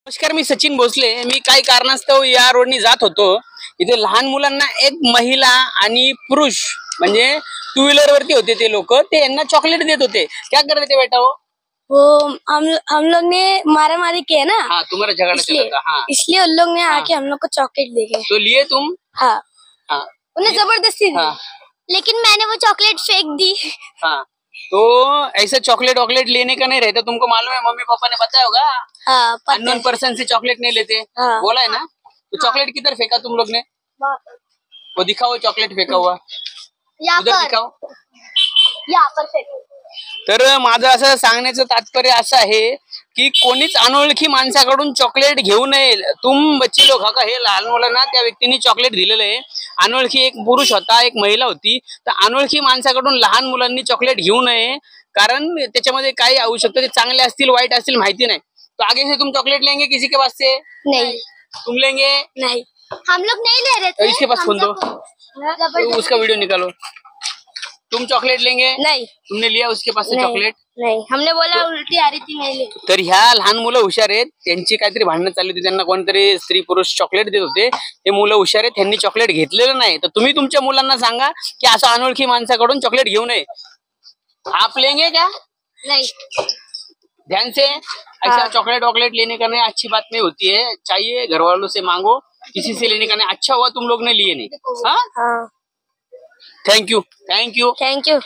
नमस्कार, मी सचिन भोसले. मी काही कारणास्तव या रोडनी जात होतो. इथे लहान मुलांना एक महिला आणि पुरुष म्हणजे टू व्हीलर वरती होते ते लोक, ते यांना चॉकलेट देत होते. क्या कर रहे थे बेटा वो हम लोग ने मारा मारी किया ना। हाँ, तुम्हारा झगड़ा चला था. हाँ, इसलिए उन लोग ने आके हम लोग को चॉकलेट दे गए। तो लिए तुम? हाँ, हाँ, उन्हें जबरदस्ती दी। हाँ, लेकिन मैंने वो चॉकलेट फेंक दी। हाँ. तो ऐसे चॉकलेट वॉकलेट लेने का नहीं रहता. तुमको मालूम है, मम्मी पापा ने बताया होगा. हाँ, पता अननोन है। पर्सन से चॉकलेट नहीं लेते. हाँ. बोला है ना. तो चॉकलेट किधर फेंका तुम लोग ने? वो दिखाओ चॉकलेट फेंका हुआ. यहाँ उधर पर, दिखाओ. यहाँ पर फेंक। तर माझं असं सांगण्याचं तात्पर्य असं आहे की कोणीच अनोळखी माणसाकडून चॉकलेट घेऊ नये. बच्चे लोक हा का, हे लहान मुलांना त्या व्यक्तीने चॉकलेट दिलेलं आहे. अनोळखी एक पुरुष होता, एक महिला होती. तर अनोळखी माणसाकडून लहान मुलांनी चॉकलेट घेऊ नये, कारण त्याच्यामध्ये काही होऊ शकतं. ते चांगले असतील वाईट असतील माहिती नाही. तो आगे से तुम चॉकलेट लेंगे किसी के पास से? नहीं, तुम लेंगे? नहीं, हम लोग नहीं ले रहे तो थे। इसके पास खोल दो, तो उसका वीडियो निकालो. तुम चॉकलेट लेंगे? नहीं, तुमने लिया उसके पास से चॉकलेट? नहीं, हमने बोला उल्टी आ रही थी, नहीं ले। तर ह्या लहान मुलं हुशार आहेत. त्यांची काहीतरी भांडणं चालली होती. त्यांना कोणतरी स्त्री पुरुष चॉकलेट देत होते. हे मुलं हुशार आहेत, त्यांनी चॉकलेट घेतलेलं नाही. तर तुम्ही तुमच्या मुलांना सांगा की असं अनोळखी माणसाकडून चॉकलेट घेऊ नये. आप लेंगे क्या? नहीं, ध्यान से. ऐसा चॉकलेट वॉकलेट लेने का नहीं, अच्छी बात नहीं होती है. चाहिए घर वालों से मांगो, किसी से लेने का नहीं. अच्छा हुआ तुम लोग ने लिए नहीं. हाँ, हाँ, thank you, thank you. Thank you.